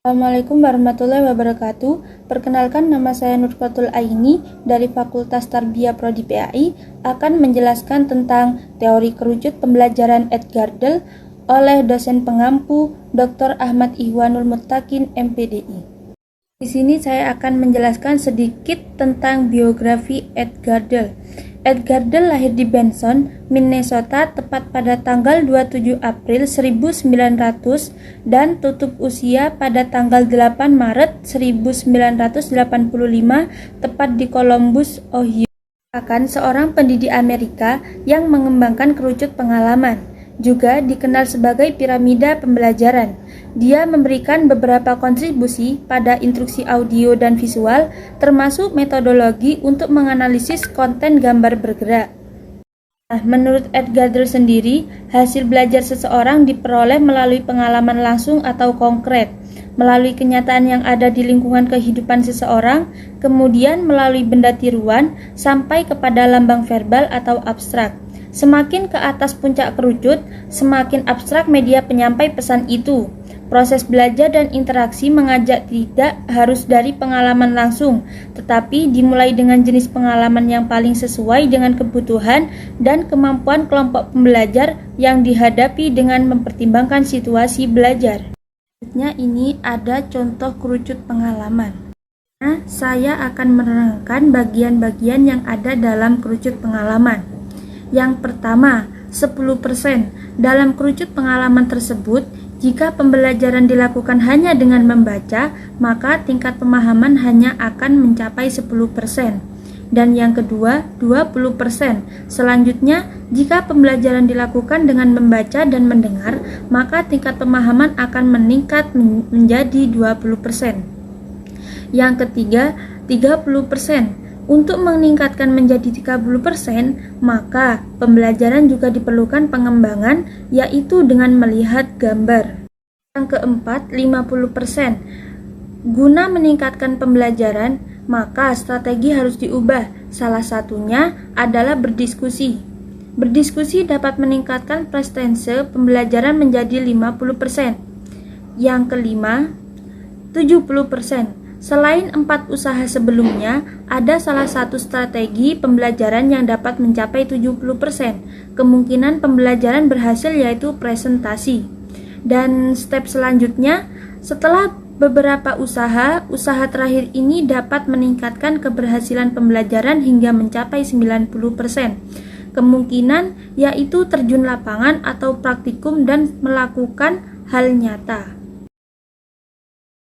Assalamualaikum warahmatullahi wabarakatuh. Perkenalkan, nama saya Nurfatul Aini dari Fakultas Tarbiyah Prodi PAI akan menjelaskan tentang teori kerucut pembelajaran Edgardel oleh dosen pengampu Dr. Ahmad Ihwanul Muttaqin MPDI. Di sini saya akan menjelaskan sedikit tentang biografi Edgardel. Edgardel lahir di Benson, Minnesota tepat pada tanggal 27 April 1900 dan tutup usia pada tanggal 8 Maret 1985 tepat di Columbus, Ohio. Akan seorang pendidik Amerika yang mengembangkan kerucut pengalaman, juga dikenal sebagai piramida pembelajaran. Dia memberikan beberapa kontribusi pada instruksi audio dan visual, termasuk metodologi untuk menganalisis konten gambar bergerak. Menurut Edgardel sendiri, hasil belajar seseorang diperoleh melalui pengalaman langsung atau konkret, melalui kenyataan yang ada di lingkungan kehidupan seseorang, kemudian melalui benda tiruan, sampai kepada lambang verbal atau abstrak. Semakin ke atas puncak kerucut, semakin abstrak media penyampai pesan itu. Proses belajar dan interaksi mengajak tidak harus dari pengalaman langsung, tetapi dimulai dengan jenis pengalaman yang paling sesuai dengan kebutuhan dan kemampuan kelompok pembelajar yang dihadapi dengan mempertimbangkan situasi belajar. Selanjutnya ini ada contoh kerucut pengalaman. Saya akan menerangkan bagian-bagian yang ada dalam kerucut pengalaman. Yang pertama, 10%. Dalam kerucut pengalaman tersebut, jika pembelajaran dilakukan hanya dengan membaca, maka tingkat pemahaman hanya akan mencapai 10%. Dan yang kedua, 20%. Selanjutnya, jika pembelajaran dilakukan dengan membaca dan mendengar, maka tingkat pemahaman akan meningkat menjadi 20%. Yang ketiga, 30%. Untuk meningkatkan menjadi 30%, maka pembelajaran juga diperlukan pengembangan, yaitu dengan melihat gambar. Yang keempat, 50%. Guna meningkatkan pembelajaran, maka strategi harus diubah. Salah satunya adalah berdiskusi. Berdiskusi dapat meningkatkan persentase pembelajaran menjadi 50%. Yang kelima, 70%. Selain 4 usaha sebelumnya, ada salah satu strategi pembelajaran yang dapat mencapai 70%. Kemungkinan pembelajaran berhasil yaitu presentasi. Dan step selanjutnya, setelah beberapa usaha terakhir ini dapat meningkatkan keberhasilan pembelajaran hingga mencapai 90%. Kemungkinan yaitu terjun lapangan atau praktikum dan melakukan hal nyata.